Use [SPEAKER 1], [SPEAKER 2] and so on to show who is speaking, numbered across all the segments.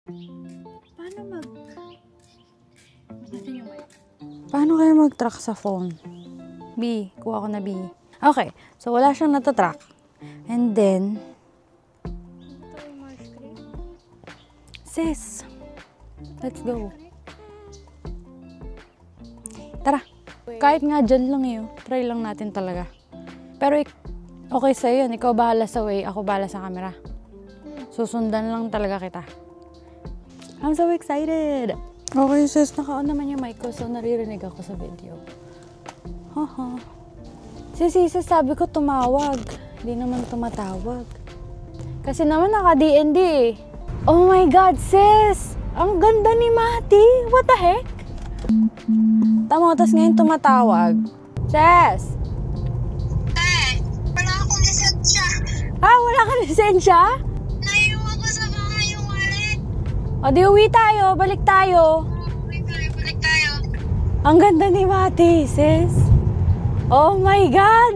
[SPEAKER 1] Paano Paano kayo mag-track sa phone? B, kuha ko na B. Okay, so wala siyang natatrack. And then, sis, let's go. Tara, kahit nga dyan lang yun, try lang natin talaga. Pero okay sa'yo yun, ikaw bahala sa way, ako bahala sa camera. Susundan lang talaga kita. I'm so excited! Okay sis, naka-on naman yung mic ko, so naririnig ako sa video. Haha. Sis, sabi ko tumawag. Hindi naman tumatawag. Kasi naman naka-DND eh. Oh my God, sis! Ang ganda ni Mati! What the heck? Tama, tas ngayon tumatawag. Sis!
[SPEAKER 2] Wala akong lisensya.
[SPEAKER 1] Ah, wala kang lisensya?
[SPEAKER 2] Naiiwan ko sa bahay yung wallet.
[SPEAKER 1] O di uwi tayo, balik tayo.
[SPEAKER 2] Balik tayo.
[SPEAKER 1] Ang ganda ni Mati, sis. Oh my God!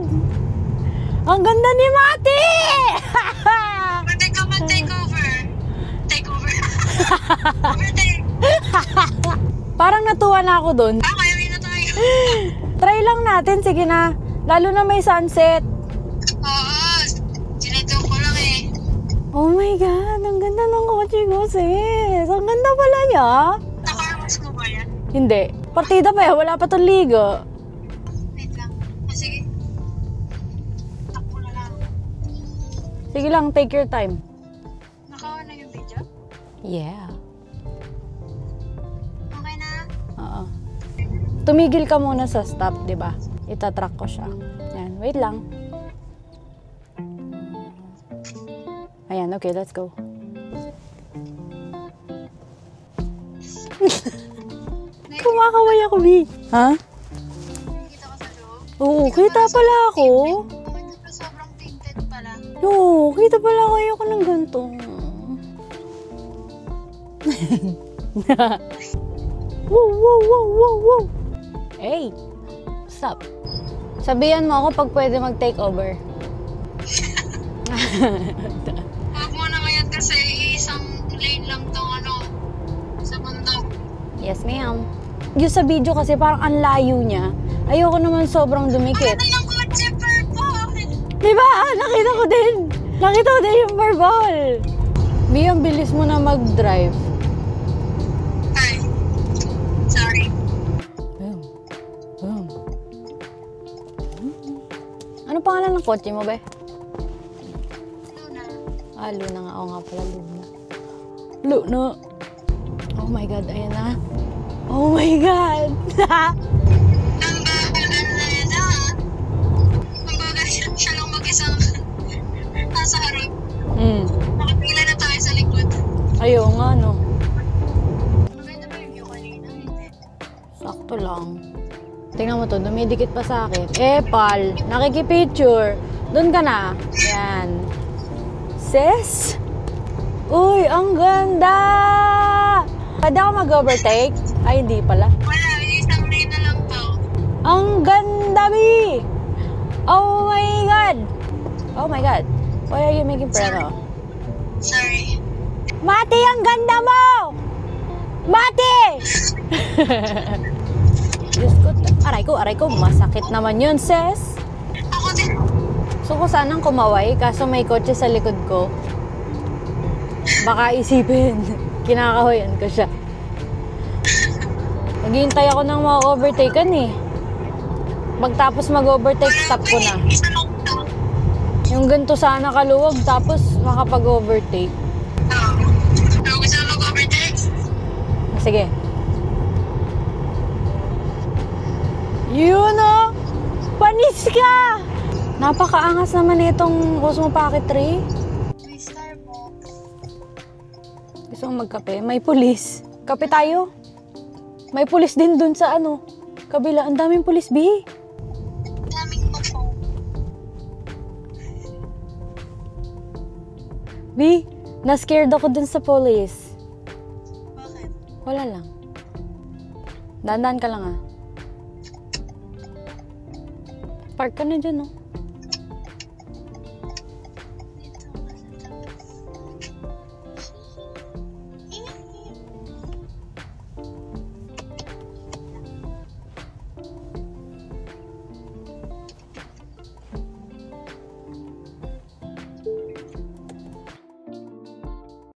[SPEAKER 1] Ang ganda ni Mati!
[SPEAKER 2] Pwede ka mag-take over. Take over. Overtake.
[SPEAKER 1] Parang natuwa na ako dun.
[SPEAKER 2] Okay, uwi na tayo.
[SPEAKER 1] Try lang natin, sige na. Lalo na may sunset.
[SPEAKER 2] Oo, sinito ko lang eh.
[SPEAKER 1] Oh my God, ang ganda ng kotse ko, sis. Ang ganda pala niya.
[SPEAKER 2] Nakarmas mo ba yan?
[SPEAKER 1] Hindi. Partida pa eh, wala pa itong ligo.
[SPEAKER 2] Wait lang. Sige. Takbo na lang.
[SPEAKER 1] Sige lang, take your time.
[SPEAKER 2] Nakawa na yung video?
[SPEAKER 1] Yeah.
[SPEAKER 2] Okay na?
[SPEAKER 1] Oo. Tumigil ka muna sa stop, di ba? Itatrack ko siya. Yan, wait lang. Ayan, okay, let's go. Kumakaway ako, B. Ha?
[SPEAKER 2] Nakikita ka sa loob?
[SPEAKER 1] Oo, kita pala ako.
[SPEAKER 2] Bakit pa sobrang tinted pala?
[SPEAKER 1] Oo, kita pala ako. Ayoko ng ganito. Wow. Hey, stop. Sabihan mo ako pag pwede mag-take over.
[SPEAKER 2] Huwag mo na ngayon kasi isang lane lang tong sa bundok.
[SPEAKER 1] Yes, ma'am. Yung sa video kasi parang ang layo niya. Ayoko naman sobrang dumikit.
[SPEAKER 2] Ano yung kotse purple?
[SPEAKER 1] Diba? Nakita ko din. Nakita ko din yung purple. B, ang bilis mo na mag-drive.
[SPEAKER 2] Ay, sorry.
[SPEAKER 1] Boom. Ano pangalan ng kotse mo, be?
[SPEAKER 2] Luna.
[SPEAKER 1] Ah, Luna nga. Oo nga pala, Luna. Oh my God, ayan na. Oh my God!
[SPEAKER 2] Ang bagal na yan Ang bagal siya lang mag-isang nasa harap. Nakapila na tayo sa likod.
[SPEAKER 1] Ayaw nga, no?
[SPEAKER 2] Maganda ba yung view kanina? Hindi.
[SPEAKER 1] Sakto lang. Tingnan mo to, dumidikit pa sa akin. Pal, nakikipicture. Doon ka na. Yan. Sis? Uy, ang ganda! Pwede ako mag-overtake? Ay, hindi pala.
[SPEAKER 2] Wala, isang lane na lang to.
[SPEAKER 1] Ang ganda, B! Oh my God! Oh my God. Why are you making preno?
[SPEAKER 2] Sorry.
[SPEAKER 1] Mati, ang ganda mo! Mati! Diyos ko, aray ko, masakit naman yun, sis.
[SPEAKER 2] Ako din.
[SPEAKER 1] So ko sanang kumaway, kaso may kotse sa likod ko. Baka isipin, kinakahoyan ko siya. Naghihintay ako ng ma-overtaken eh. Pagtapos mag-overtake, stop ko na.
[SPEAKER 2] Isa lang to.
[SPEAKER 1] Yung ganito sana kaluwag, tapos makapag-overtake.
[SPEAKER 2] Gusto mo mag-overtake?
[SPEAKER 1] Sige. Yun o! Panis ka! Napakaangas naman itong Osmo Pocket 3.
[SPEAKER 2] May Starbucks.
[SPEAKER 1] Gusto mong magkape? May pulis. Kape tayo. May pulis din dun sa kabila. Ang daming pulis, B.
[SPEAKER 2] Daming po.
[SPEAKER 1] B, na-scared ako dun sa pulis.
[SPEAKER 2] Bakit?
[SPEAKER 1] Wala lang. Dandan ka lang ah. Park ka na dyan, no?